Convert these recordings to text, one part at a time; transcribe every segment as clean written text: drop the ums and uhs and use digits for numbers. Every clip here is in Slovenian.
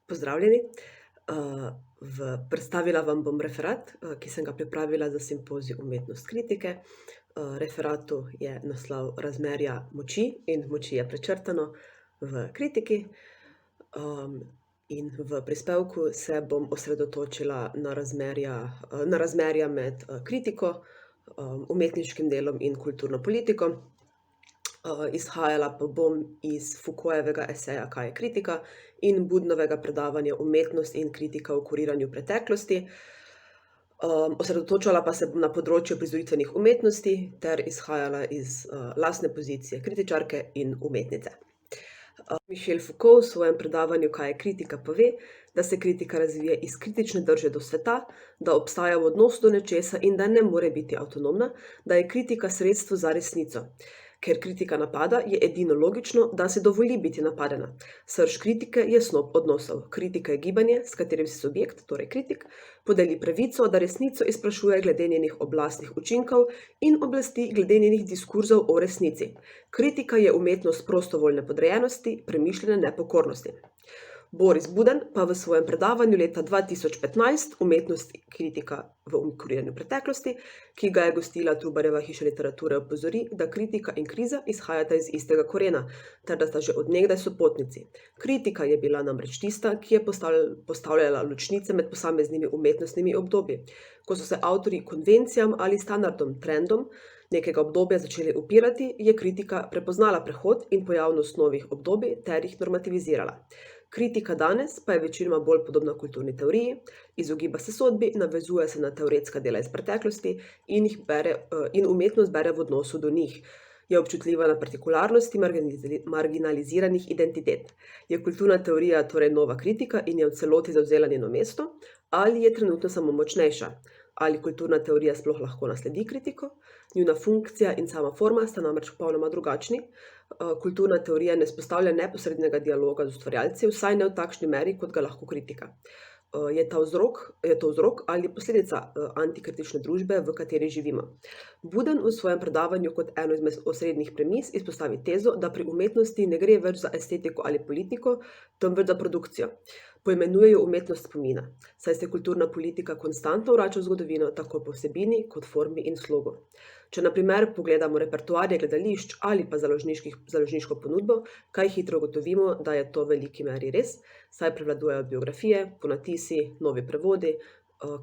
Pozdravljeni. Predstavila vam bom referat, ki sem ga pripravila za simpozij Umetnost kritike. Referatu je naslov Razmerja moči in moči je prečrtano v kritiki. In v prispevku se bom osredotočila na razmerja med, kritiko, umetniškim delom in kulturno politiko. Izhajala pa bom iz Foucaultjevega eseja Kaj je kritika in Budnovega predavanja Umetnost in kritika v kuriranju preteklosti. Osredotočala pa se bom na področje uprizoritvenih umetnosti ter izhajala iz, lastne pozicije kritičarke in umetnice. Michel Foucault v svojem predavanju Kaj je kritika pove, da se kritika razvije iz kritične drže do sveta, da obstaja v odnosu do nečesa in da ne more biti avtonomna, da je kritika sredstvo za resnico. Ker kritika napada, je edino logično, da se dovoli biti napadena. Srž kritike je snop odnosov. Kritika je gibanje, s katerim se subjekt, torej kritik, podeli pravico, da resnico izprašuje glede njenih oblastnih učinkov in oblasti glede njenih diskurzov o resnici. Kritika je umetnost prostovoljne podrejenosti, premišljene nepokornosti. Boris Buden pa v svojem predavanju leta 2015 Umetnost kritika v kuriranju preteklosti, ki ga je gostila Trubarjeva hiša literature, opozori, da kritika in kriza izhajata iz istega korena, ter da sta že od nekdaj sopotnici. Kritika je bila namreč tista, ki je postavljala ločnice med posameznimi umetnostnimi obdobji. Ko so se avtorji konvencijam ali standardom, trendom nekega obdobja začeli upirati, je kritika prepoznala prehod in pojavnost novih obdobij ter jih normativizirala. Kritika danes pa je večinoma bolj podobna kulturni teoriji, izogiba se sodbi, navezuje se na teoretska dela iz preteklosti in umetnost bere v odnosu do njih. Je občutljiva na partikularnosti marginaliziranih identitet. Je kulturna teorija torej nova kritika in je v celoti zavzela njeno mesto, ali je trenutno samo močnejša? Ali kulturna teorija sploh lahko nasledi kritiko? Njuna funkcija in sama forma sta namreč popolnoma drugačni. Kulturna teorija ne vzpostavlja neposrednega dialoga z ustvarjalci, vsaj ne v takšni meri, kot ga lahko kritika. Je to vzrok ali posledica, antikritične družbe, v kateri živimo? Buden v svojem predavanju kot eno izmed osrednjih premis izpostavi tezo, da pri umetnosti ne gre več za estetiko ali politiko, temveč za produkcijo. Poimenuje jo umetnost spomina, saj se kulturna politika konstantno vrača v zgodovino, tako po vsebini kot formi in slogu. Če na primer pogledamo repertoarje gledališč ali pa založniško ponudbo, kaj hitro ugotovimo, da je to v veliki meri res, saj prevladujejo biografije, ponatisi, novi prevodi,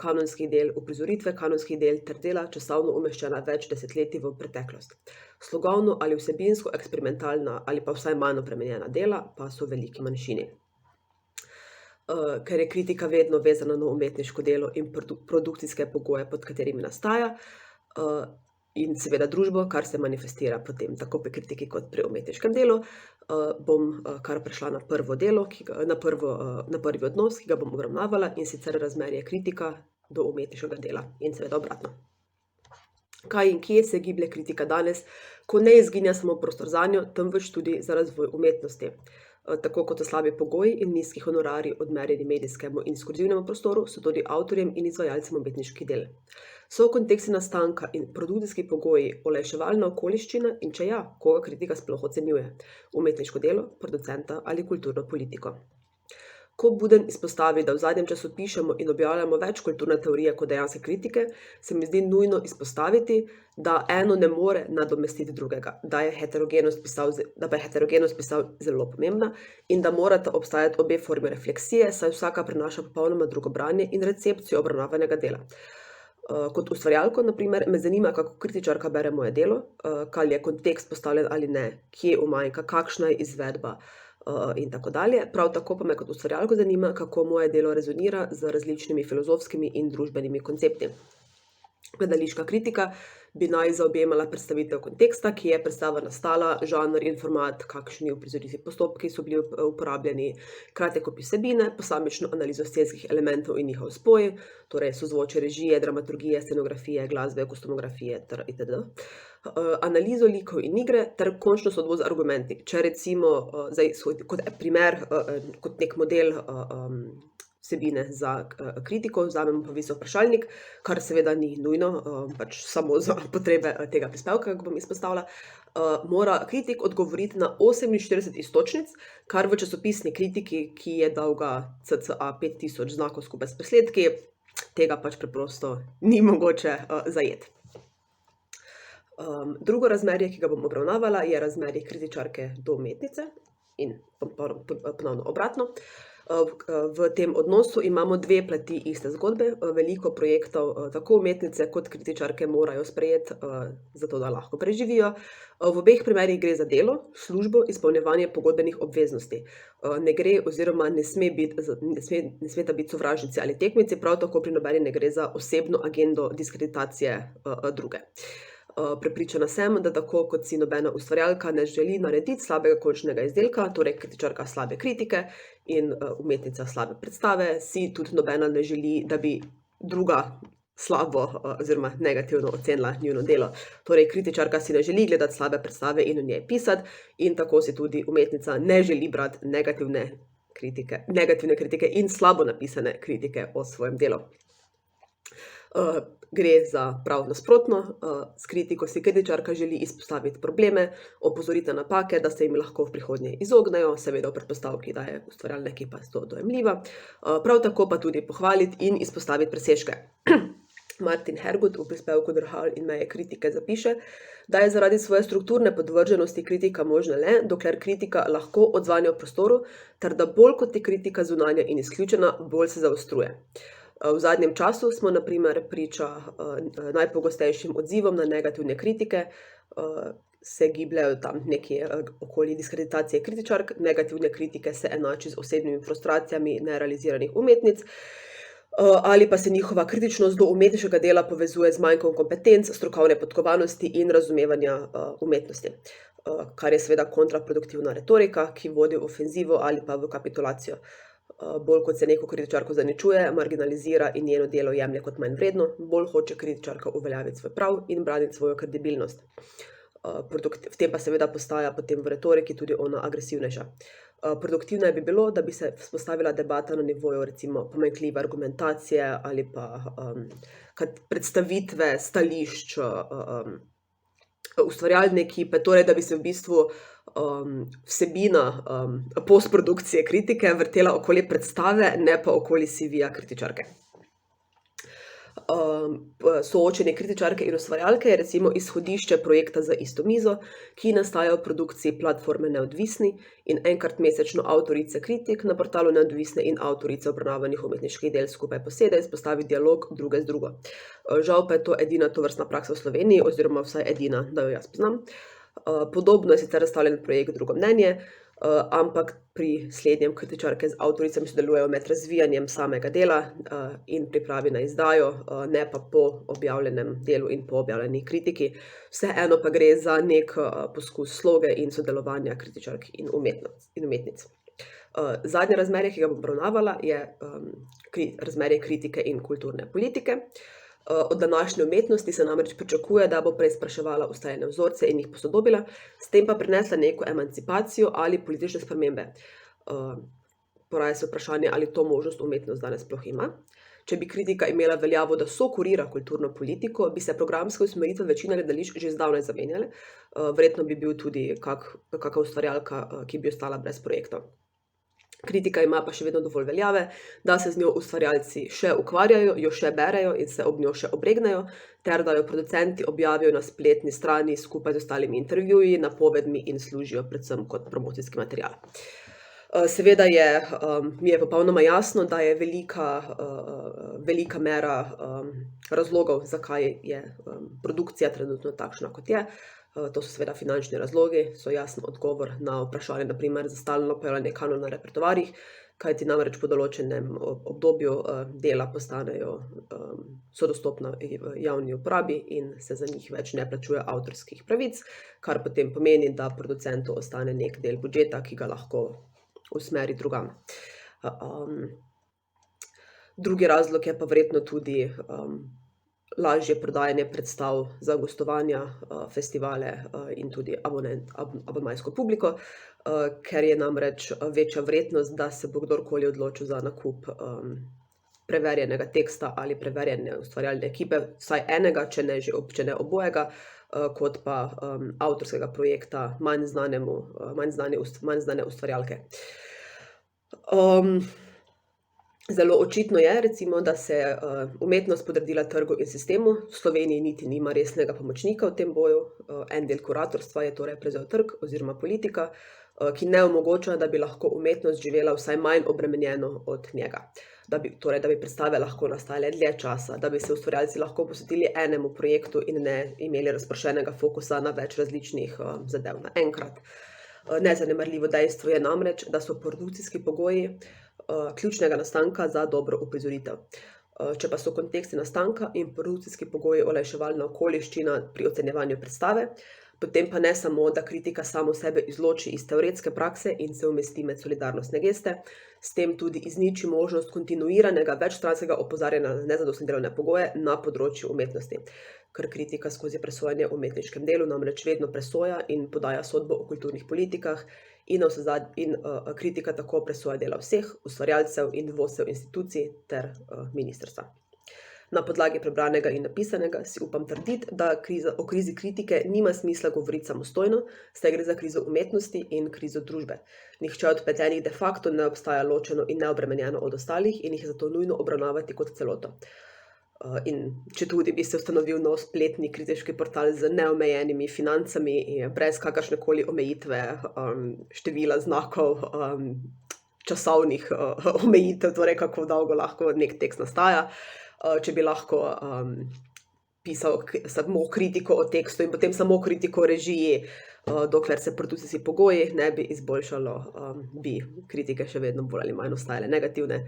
kanonskih del, uprizoritve kanonskih del ter dela časovno umeščena več desetletij v preteklost. Slogovno ali vsebinsko eksperimentalna ali pa vsaj manj opremenjena dela pa so v veliki manjšini. Ker je kritika vedno vezana na umetniško delo in produkcijske pogoje, pod katerimi nastaja, in seveda družbo, kar se manifestira potem tako pri kritiki kot pri umetniškem delu, bom kar prešla na prvo delo, na prvi odnos, ki ga bom obravnavala, in sicer razmerje kritika do umetniškega dela in seveda obratno. Kaj in kje se giblje kritika danes, ko ne izginja samo prostor zanjo, temveč tudi za razvoj umetnosti? Tako kot so slabi pogoji in nizki honorarji odmerjeni medijskemu in diskurzivnemu prostoru, so tudi avtorjem in izvajalcem umetniških del. So v kontekstu nastanka in produkcijski pogoji olajševalna okoliščina in če ja, koga kritika sploh ocenjuje? Umetniško delo, producenta ali kulturno politiko? Ko Buden izpostavi, da v zadnjem času pišemo in objavljamo več kulturne teorije kot dejanske kritike, se mi zdi nujno izpostaviti, da eno ne more nadomestiti drugega, da je heterogenost pisal zelo pomembna in da morata obstajati obe formi refleksije, saj vsaka prinaša popolnoma drugo branje in recepcijo obravnavanega dela. Kot ustvarjalko, na primer, me zanima, kako kritičarka bere moje delo, kaj je kontekst postavljen ali ne, kje umanjka, kakšna je izvedba, in tako dalje. Prav tako pa me kot ustvarjalko zanima, kako moje delo rezonira z različnimi filozofskimi in družbenimi koncepti. Gledališka kritika bi naj zaobjemala predstavitev konteksta, ki je predstava nastala, žanr in format, kakšni uprizoritveni postopki so bili uporabljeni, kratek opis vsebine, posamično analizo scenskih elementov in njihov spoj, torej sozvočje režije, dramaturgije, scenografije, glasbe, kostumografije itd. Analizo likov in igre ter končno sodbo z argumenti. Če recimo, kot primer, kot nek model, vsebine za kritiko, vzamemo pa visok vprašalnik, kar seveda ni nujno, pač samo za potrebe tega prispevka, ki bom izpostavila. Mora kritik odgovoriti na 48 iztočnic, kar v časopisni kritiki, ki je dolga cca 5000 znakov skupaj s presledki, tega pač preprosto ni mogoče zajeti. Drugo razmerje, ki ga bom obravnavala, je razmerje kritičarke do umetnice in ponovno obratno. V tem odnosu imamo dve plati iste zgodbe. Veliko projektov tako umetnice kot kritičarke morajo sprejeti, zato da lahko preživijo. V obeh primerih gre za delo, službo, izpolnjevanje pogodbenih obveznosti. Ne gre oziroma ne smeta biti sovražnici ali tekmici, prav tako pri nobeni ne gre za osebno agendo diskreditacije druge. Prepričana sem, da tako kot si nobena ustvarjalka ne želi narediti slabega končnega izdelka, torej kritičarka slabe kritike in umetnica slabe predstave, si tudi nobena ne želi, da bi druga slabo oziroma negativno ocenila njuno delo. Torej, kritičarka si ne želi gledati slabe predstave in o njej pisati, in tako si tudi umetnica ne želi brati negativne kritike in slabo napisane kritike o svojem delu. Gre za prav nasprotno. S kritiko si kritičarka želi izpostaviti probleme, opozoriti na napake, da se jim lahko v prihodnje izognejo, seveda v predpostavki, da je ustvarjalna ekipa to dojemljiva. Prav tako pa tudi pohvaliti in izpostaviti presežke. Martin Hergut v prispevku Drhal in meje kritike zapiše, da je zaradi svoje strukturne podvrženosti kritika možna le, dokler kritika lahko odzvanja v prostoru, ter da bolj kot je kritika zunanja in izključena, bolj se zaostruje. V zadnjem času smo na primer priča najpogostejšim odzivom na negativne kritike, se gibljajo tam nekje okoli diskreditacije kritičark, negativne kritike se enači z osebnimi frustracijami nerealiziranih umetnic, ali pa se njihova kritičnost do umetniškega dela povezuje z manjkom kompetenc, strokovne podkovanosti in razumevanja umetnosti, kar je seveda kontraproduktivna retorika, ki vodi v ofenzivo ali pa v kapitulacijo. Bolj kot se neko kritičarko zaničuje, marginalizira in njeno delo jemlje kot manj vredno, bolj hoče kritičarka uveljaviti svoj prav in braniti svojo kredibilnost. V tem pa seveda postaja potem v retoriki tudi ona agresivnejša. Produktivno bi bilo, da bi se vzpostavila debata na nivoju recimo pomanjkljive argumentacije ali pa predstavitve stališč ustvarjalne ekipe, torej da bi se v bistvu vsebina postprodukcije kritike vrtela okoli predstave, ne pa okoli CV-ja kritičarke. Soočenje kritičarke in ustvarjalke je recimo izhodišče projekta Za isto mizo, ki nastaja v produkciji platforme Neodvisni in enkrat mesečno avtorice kritik na portalu Neodvisne in avtorice obravnavanih umetniških del skupaj posede in izpostavi dialog druge z drugo. Žal pa je to edina tovrstna praksa v Sloveniji, oziroma vsaj edina, da jo jaz poznam. Podobno je sicer razstavljen projekt Drugo mnenje, ampak pri slednjem kritičarke z avtoricami sodelujejo med razvijanjem samega dela in pripravi na izdajo, ne pa po objavljenem delu in po objavljeni kritiki. Vseeno pa gre za nek poskus sloge in sodelovanja kritičark in umetnic. Zadnje razmerje, ki ga bom obravnavala, je razmerje kritike in kulturne politike. Od današnje umetnosti se namreč pričakuje, da bo preizpraševala ustaljene vzorce in jih posodobila, s tem pa prinesla neko emancipacijo ali politične spremembe. Poraja se vprašanje, ali to možnost umetnost danes sploh ima. Če bi kritika imela veljavo, da sokurira kulturno politiko, bi se programske usmeritve večine gledališč že zdavnaj zamenjale. Verjetno bi bil tudi kakšna ustvarjalka, ki bi ostala brez projektov. Kritika ima pa še vedno dovolj veljave, da se z njo ustvarjalci še ukvarjajo, jo še berejo in se ob njo še obregnejo, ter da jo producenti objavijo na spletni strani skupaj z ostalimi intervjuji, napovedmi in služijo predvsem kot promocijski material. Seveda mi je popolnoma jasno, da je velika mera razlogov, zakaj je produkcija trenutno takšna, kot je. To so seveda finančni razlogi, so jasen odgovor na vprašanje, na primer, za stalno pojavljanje kanona na repertoarjih, kajti namreč po določenem obdobju dela so dostopna v javni uporabi in se za njih več ne plačuje avtorskih pravic, kar potem pomeni, da producentu ostane nek del budžeta, ki ga lahko usmeri drugam. Drugi razlog je pa verjetno tudi lažje prodajanje predstav za gostovanja, festivale in tudi abonmajsko publiko. ker je namreč večja verjetnost, da se bo kdorkoli odločil za nakup preverjenega teksta ali preverjene ustvarjalne ekipe, vsaj enega, če ne obojega, kot pa avtorskega projekta manj znane ustvarjalke. Zelo očitno je, recimo, da se umetnost podredila trgu in sistemu. V Sloveniji niti nima resnega pomočnika v tem boju. En del kuratorstva je torej prevzel trg oziroma politika, ki ne omogoča, da bi lahko umetnost živela vsaj manj obremenjeno od njega. Da bi predstave lahko nastajale dlje časa, da bi se ustvarjalci lahko posvetili enemu projektu in ne imeli razpršenega fokusa na več različnih zadev naenkrat. Nezanemarljivo dejstvo je namreč, da so produkcijski pogoji ključnega nastanka za dobro uprizoritev. Če pa so konteksti nastanka in produkcijski pogoji olajševalna okoliščina pri ocenjevanju predstave, potem pa ne samo, da kritika samo sebe izloči iz teoretske prakse in se umesti med solidarnostne geste, s tem tudi izniči možnost kontinuiranega večstranskega opozarjanja na nezadostne delovne pogoje na področju umetnosti. Ker kritika skozi presojanje o umetniškem delu namreč vedno presoja in podaja sodbo o kulturnih politikah in kritika tako presoja dela vseh, ustvarjalcev in vodstev institucij ter ministrstva. Na podlagi prebranega in napisanega si upam trditi, da o krizi kritike nima smisla govoriti samostojno, saj gre za krizo umetnosti in krizo družbe. Nihče od vpletenih de facto ne obstaja ločeno in neobremenjeno od ostalih in jih je zato nujno obravnavati kot celoto. In četudi bi se ustanovil nov spletni kritiški portal z neomejenimi financami in brez kakršnekoli omejitve števila znakov, časovnih omejitev, torej kako dolgo lahko nek tekst nastaja, če bi lahko pisal samo kritiko o tekstu in potem samo kritiko o režiji, dokler se produkcijski pogoji ne bi izboljšalo, bi kritike še vedno bolj ali manj ostajale negativne.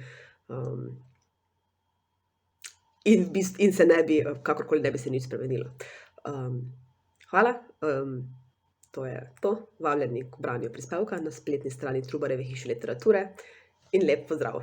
In se kakorkoli ne bi se nič spremenilo. Hvala. To je to. Vabljeni k branju prispevka na spletni strani Trubarjeve hiše literature in lep pozdrav!